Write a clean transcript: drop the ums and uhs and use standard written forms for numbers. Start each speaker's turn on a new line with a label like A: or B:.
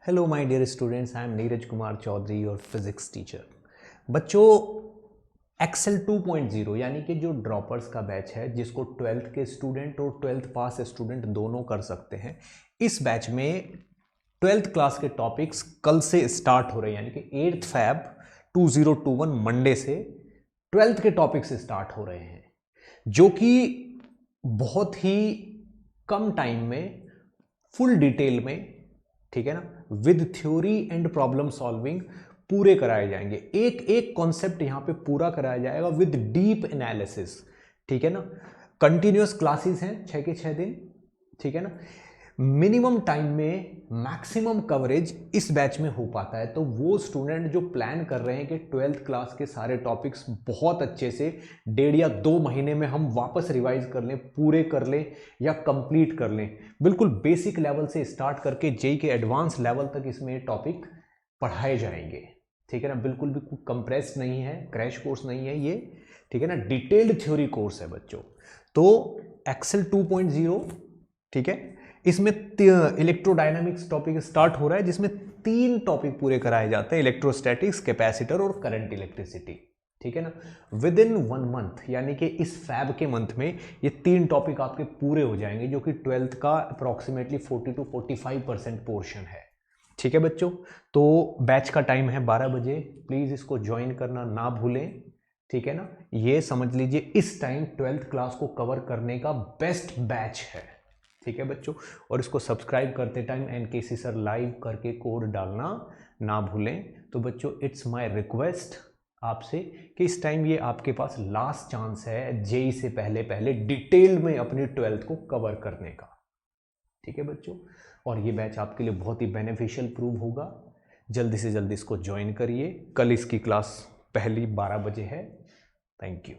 A: Hello my dear students, I am Neeraj Kumar Chaudhary, your physics teacher. बच्चों, excel 2.0 यानी कि जो ड्रॉपर्स का बैच है, जिसको 12th के स्टूडेंट और 12th पास स्टूडेंट दोनों कर सकते हैं, इस बैच में 12th क्लास के टॉपिक्स कल से स्टार्ट हो रहे हैं। यानी कि 8 फैब 2021 मंडे से 12th के टॉपिक्स स्टार्ट हो रहे हैं, जो कि बहुत ही कम टाइम में फुल डिटेल में, ठीक है ना, with theory and problem solving पूरे कराए जाएंगे। एक एक कॉन्सेप्ट यहां पे पूरा कराया जाएगा विद डीप एनालिसिस, ठीक है ना। कंटिन्यूअस क्लासेस हैं 6 के 6 दिन, ठीक है ना। मिनिमम टाइम में मैक्सिमम कवरेज इस बैच में हो पाता है। तो वो स्टूडेंट जो प्लान कर रहे हैं कि 12th क्लास के सारे टॉपिक्स बहुत अच्छे से 1.5 या 2 महीने में हम वापस रिवाइज कर लें, पूरे कर लें या कंप्लीट कर लें, बिल्कुल बेसिक लेवल से स्टार्ट करके जेई के एडवांस लेवल तक इसमें टॉपिक पढ़ाए जाएंगे, ठीक है ना। बिल्कुल भी कंप्रेस नहीं है, क्रैश कोर्स नहीं है ये, ठीक है ना, डिटेल्ड थ्योरी कोर्स है बच्चों। तो एक्सेल 2.0, ठीक है, इसमें इलेक्ट्रोडायनामिक्स टॉपिक स्टार्ट हो रहा है, जिसमें 3 टॉपिक पूरे कराए जाते हैं, इलेक्ट्रोस्टैटिक्स, कैपेसिटर और करंट इलेक्ट्रिसिटी, ठीक है ना। विद इन 1 मंथ, यानी कि इस फैब के मंथ में ये 3 टॉपिक आपके पूरे हो जाएंगे, जो कि 12th का अप्रॉक्सीमेटली 40 to 45% पोर्शन है, ठीक है बच्चों। तो बैच का टाइम है 12 बजे, प्लीज इसको ज्वाइन करना ना भूलें, ठीक है ना। ये समझ लीजिए इस टाइम 12th क्लास को कवर करने का बेस्ट बैच है, ठीक है बच्चों। और इसको सब्सक्राइब करते टाइम एनकेसी सर लाइव करके कोड डालना ना भूलें। तो बच्चों, इट्स माय रिक्वेस्ट आपसे कि इस टाइम ये आपके पास लास्ट चांस है जेई से पहले पहले डिटेल में अपनी 12th को कवर करने का, ठीक है बच्चों। और ये बैच आपके लिए बहुत ही बेनिफिशियल प्रूव होगा। जल्दी से जल्दी इसको ज्वाइन करिए। कल इसकी क्लास पहली 12 बजे है। Thank you.